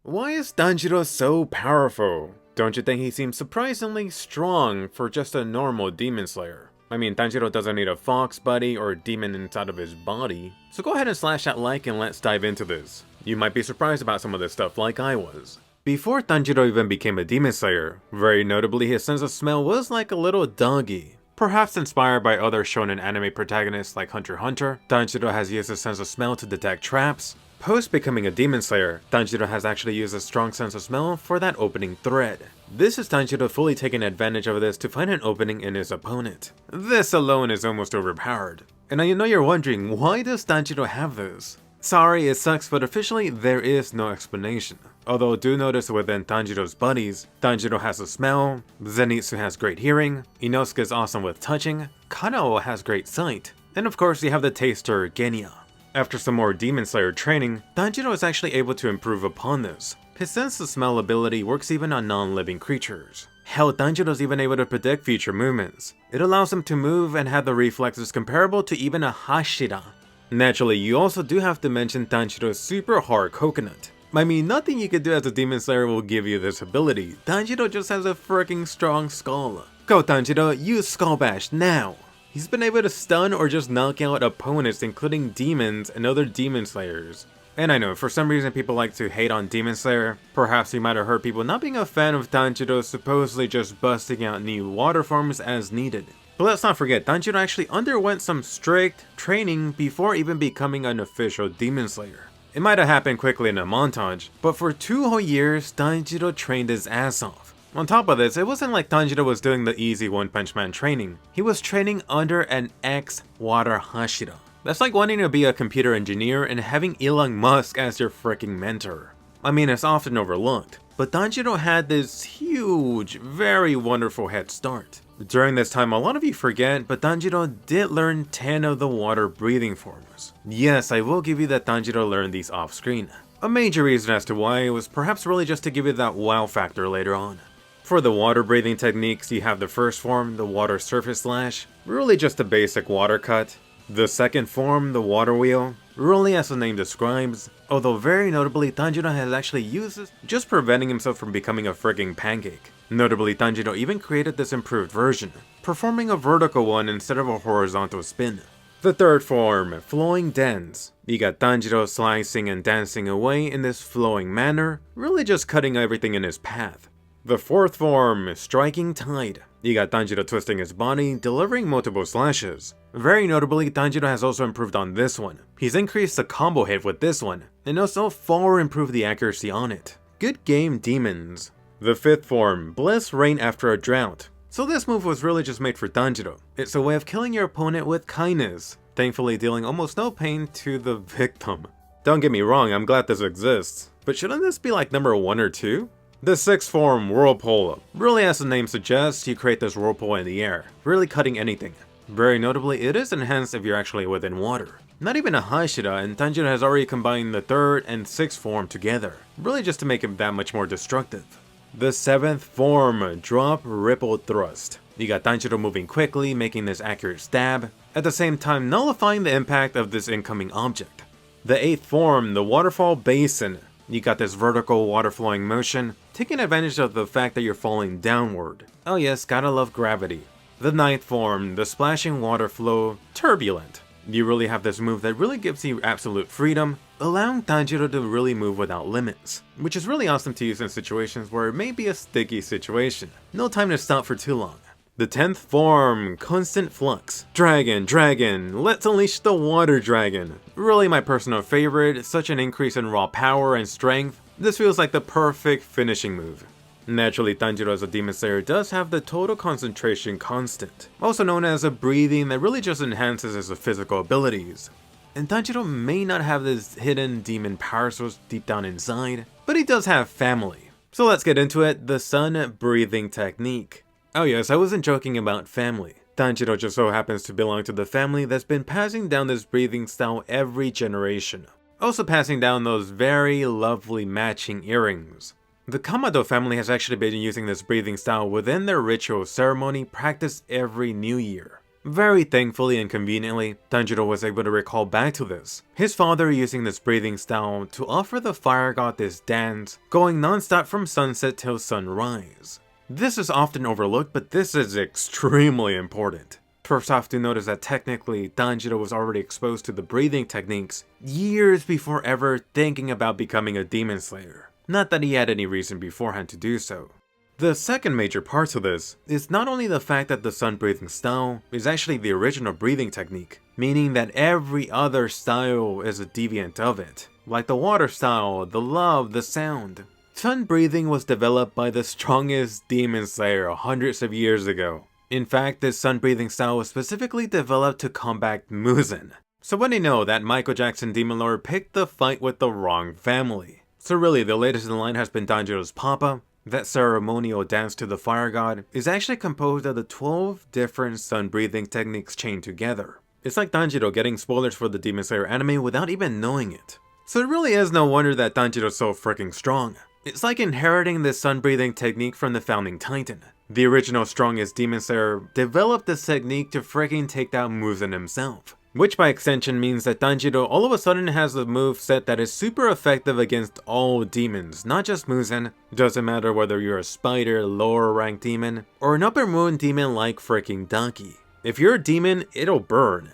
Why is Tanjiro so powerful? Don't you think he seems surprisingly strong for just a normal demon slayer? I mean, Tanjiro doesn't need a fox buddy or a demon inside of his body, so go ahead and slash that like and let's dive into this. You might be surprised about some of this stuff like I was. Before Tanjiro even became a demon slayer, very notably his sense of smell was like a little doggy. Perhaps inspired by other shonen anime protagonists like Hunter x Hunter, Tanjiro has used his sense of smell to detect traps. Post becoming a demon slayer, Tanjiro has actually used a strong sense of smell for that opening thread. This is Tanjiro fully taking advantage of this to find an opening in his opponent. This alone is almost overpowered. And I know you're wondering, why does Tanjiro have this? Sorry, it sucks, but officially there is no explanation. Although do notice within Tanjiro's buddies, Tanjiro has a smell, Zenitsu has great hearing, Inosuke is awesome with touching, Kanao has great sight, and of course you have the taster Genya. After some more Demon Slayer training, Tanjiro is actually able to improve upon this. His sense of smell ability works even on non-living creatures. Hell, Tanjiro is even able to predict future movements. It allows him to move and have the reflexes comparable to even a Hashira. Naturally, you also do have to mention Tanjiro's super hard coconut. I mean, nothing you could do as a Demon Slayer will give you this ability. Tanjiro just has a freaking strong skull. Go Tanjiro, use Skull Bash now! He's been able to stun or just knock out opponents including demons and other Demon Slayers. And I know, for some reason people like to hate on Demon Slayer. Perhaps you might have heard people not being a fan of Tanjiro supposedly just busting out new water forms as needed. But let's not forget, Tanjiro actually underwent some strict training before even becoming an official Demon Slayer. It might have happened quickly in a montage, but for 2 whole years, Tanjiro trained his ass off. On top of this, it wasn't like Tanjiro was doing the easy One Punch Man training. He was training under an ex-Water Hashira. That's like wanting to be a computer engineer and having Elon Musk as your freaking mentor. I mean, it's often overlooked, but Tanjiro had this huge, very wonderful head start. During this time, a lot of you forget, but Tanjiro did learn 10 of the water breathing forms. Yes, I will give you that Tanjiro learned these off screen. A major reason as to why was perhaps really just to give you that wow factor later on. For the water breathing techniques, you have the first form, the water surface slash, really just a basic water cut. The second form, the water wheel, really as the name describes, although very notably Tanjiro has actually used this, just preventing himself from becoming a frigging pancake. Notably, Tanjiro even created this improved version, performing a vertical one instead of a horizontal spin. The third form, flowing dance. You got Tanjiro slicing and dancing away in this flowing manner, really just cutting everything in his path. The fourth form, striking tide. You got Tanjiro twisting his body, delivering multiple slashes. Very notably, Tanjiro has also improved on this one. He's increased the combo hit with this one, and also far improved the accuracy on it. Good game, demons. The fifth form, Bliss Rain after a drought. So this move was really just made for Tanjiro. It's a way of killing your opponent with kindness, thankfully dealing almost no pain to the victim. Don't get me wrong, I'm glad this exists, but shouldn't this be like number 1 or 2? The sixth form, Whirlpool. Really, as the name suggests, you create this whirlpool in the air, really cutting anything. Very notably, it is enhanced if you're actually within water. Not even a Hashira, and Tanjiro has already combined the third and sixth form together, really just to make him that much more destructive. The seventh form, Drop Ripple Thrust. You got Tanjiro moving quickly, making this accurate stab, at the same time nullifying the impact of this incoming object. The eighth form, the Waterfall Basin. You got this vertical water flowing motion, taking advantage of the fact that you're falling downward. Oh yes, gotta love gravity. The ninth form, the Splashing Water Flow Turbulent. You really have this move that really gives you absolute freedom, allowing Tanjiro to really move without limits, which is really awesome to use in situations where it may be a sticky situation. No time to stop for too long. The 10th form, Constant Flux. Dragon, let's unleash the Water Dragon. Really my personal favorite, such an increase in raw power and strength. This feels like the perfect finishing move. Naturally, Tanjiro as a Demon Slayer does have the Total Concentration Constant, also known as a breathing that really just enhances his physical abilities. And Tanjiro may not have this hidden demon power source deep down inside, but he does have family. So let's get into it, the Sun Breathing Technique. Oh yes, I wasn't joking about family. Tanjiro just so happens to belong to the family that's been passing down this breathing style every generation. Also passing down those very lovely matching earrings. The Kamado family has actually been using this breathing style within their ritual ceremony practiced every new year. Very thankfully and conveniently, Tanjiro was able to recall back to this, his father using this breathing style to offer the fire god this dance, going non-stop from sunset till sunrise. This is often overlooked, but this is extremely important. First off, to notice that technically, Tanjiro was already exposed to the breathing techniques years before ever thinking about becoming a demon slayer. Not that he had any reason beforehand to do so. The second major part to this is not only the fact that the sun breathing style is actually the original breathing technique, meaning that every other style is a deviant of it, like the water style, the love, the sound. Sun breathing was developed by the strongest demon slayer hundreds of years ago. In fact, this sun breathing style was specifically developed to combat Muzan. So what do you know that Michael Jackson Demon Lord picked the fight with the wrong family? So really, the latest in line has been Tanjiro's Papa. That ceremonial dance to the fire god is actually composed of the 12 different sun breathing techniques chained together. It's like Tanjiro getting spoilers for the Demon Slayer anime without even knowing it. So it really is no wonder that Tanjiro's so freaking strong. It's like inheriting this sun breathing technique from the founding titan. The original strongest Demon Slayer developed this technique to freaking take down Muzan himself. Which by extension means that Tanjiro all of a sudden has a move set that is super effective against all demons, not just Muzan. Doesn't matter whether you're a spider, lower rank demon, or an upper moon demon like freaking Daki. If you're a demon, it'll burn.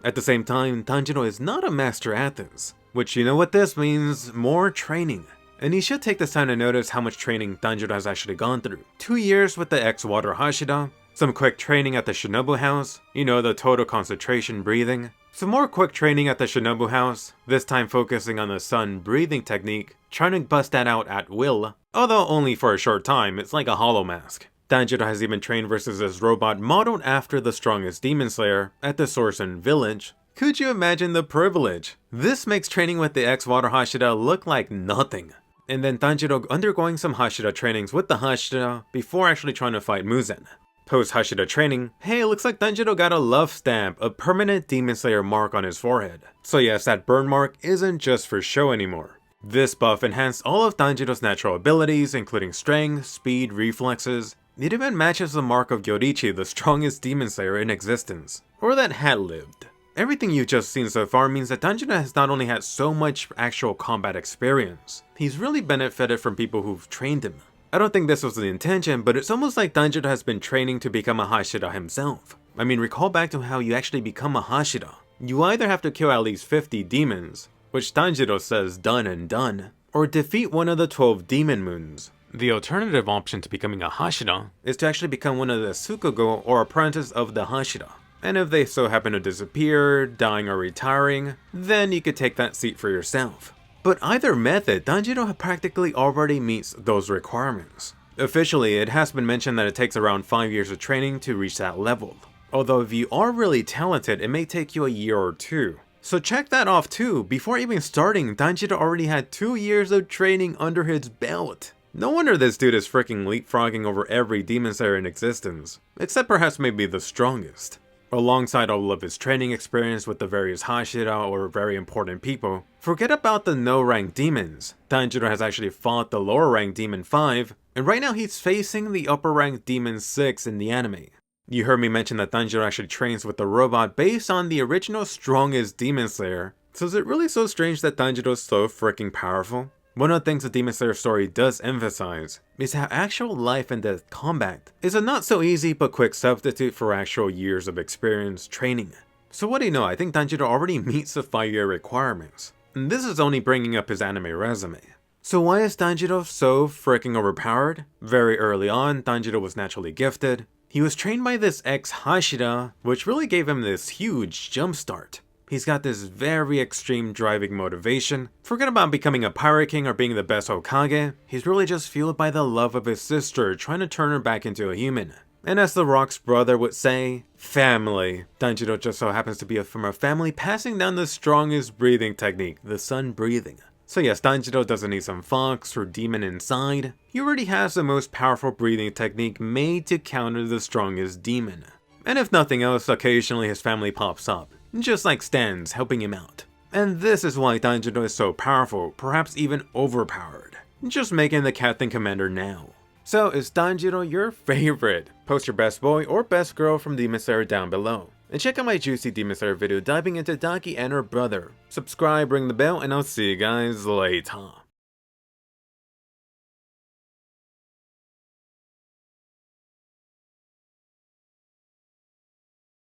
At the same time, Tanjiro is not a master at this, which you know what this means, more training. And you should take this time to notice how much training Tanjiro has actually gone through. 2 years with the X-Water Hashira, some quick training at the Shinobu House, you know, the total concentration breathing. Some more quick training at the Shinobu House, this time focusing on the sun breathing technique, trying to bust that out at will. Although only for a short time, it's like a hollow mask. Tanjiro has even trained versus this robot modeled after the strongest demon slayer at the Sorsen village. Could you imagine the privilege? This makes training with the X-Water Hashira look like nothing. And then Tanjiro undergoing some Hashira trainings with the Hashira before actually trying to fight Muzan. Post Hashira training, hey, looks like Tanjiro got a love stamp, a permanent Demon Slayer mark on his forehead. So yes, that burn mark isn't just for show anymore. This buff enhanced all of Tanjiro's natural abilities, including strength, speed, reflexes. It even matches the mark of Gyorichi, the strongest Demon Slayer in existence, or that had lived. Everything you've just seen so far means that Tanjiro has not only had so much actual combat experience, he's really benefited from people who've trained him. I don't think this was the intention, but it's almost like Tanjiro has been training to become a Hashira himself. I mean, recall back to how you actually become a Hashira. You either have to kill at least 50 demons, which Tanjiro says done and done, or defeat one of the 12 demon moons. The alternative option to becoming a Hashira is to actually become one of the Tsukugo or apprentice of the Hashira. And if they so happen to disappear, dying or retiring, then you could take that seat for yourself. But either method, Tanjiro practically already meets those requirements. Officially, it has been mentioned that it takes around 5 years of training to reach that level. Although if you are really talented, it may take you a year or two. So check that off too, before even starting, Tanjiro already had 2 years of training under his belt. No wonder this dude is freaking leapfrogging over every demon slayer in existence, except perhaps maybe the strongest. Alongside all of his training experience with the various Hashira or very important people, forget about the no-rank demons. Tanjiro has actually fought the lower-rank Demon 5, and right now he's facing the upper-rank Demon 6 in the anime. You heard me mention that Tanjiro actually trains with the robot based on the original strongest Demon Slayer, so is it really so strange that Tanjiro is so freaking powerful? One of the things the Demon Slayer story does emphasize is how actual life and death combat is a not so easy but quick substitute for actual years of experience training. So what do you know, I think Tanjiro already meets the 5-year requirements, and this is only bringing up his anime resume. So why is Tanjiro so freaking overpowered? Very early on, Tanjiro was naturally gifted. He was trained by this ex-Hashira, which really gave him this huge jumpstart. He's got this very extreme driving motivation. Forget about becoming a pirate king or being the best Hokage. He's really just fueled by the love of his sister, trying to turn her back into a human. And as the Rock's brother would say, family. Tanjiro just so happens to be from a family passing down the strongest breathing technique, the sun breathing. So yes, Tanjiro doesn't need some fox or demon inside. He already has the most powerful breathing technique made to counter the strongest demon. And if nothing else, occasionally his family pops up, just like Stan's helping him out. And this is why Tanjiro is so powerful, perhaps even overpowered. Just making the Captain Commander now. So is Tanjiro your favorite? Post your best boy or best girl from Demon Slayer down below. And check out my juicy Demon Slayer video diving into Daki and her brother. Subscribe, ring the bell, and I'll see you guys later.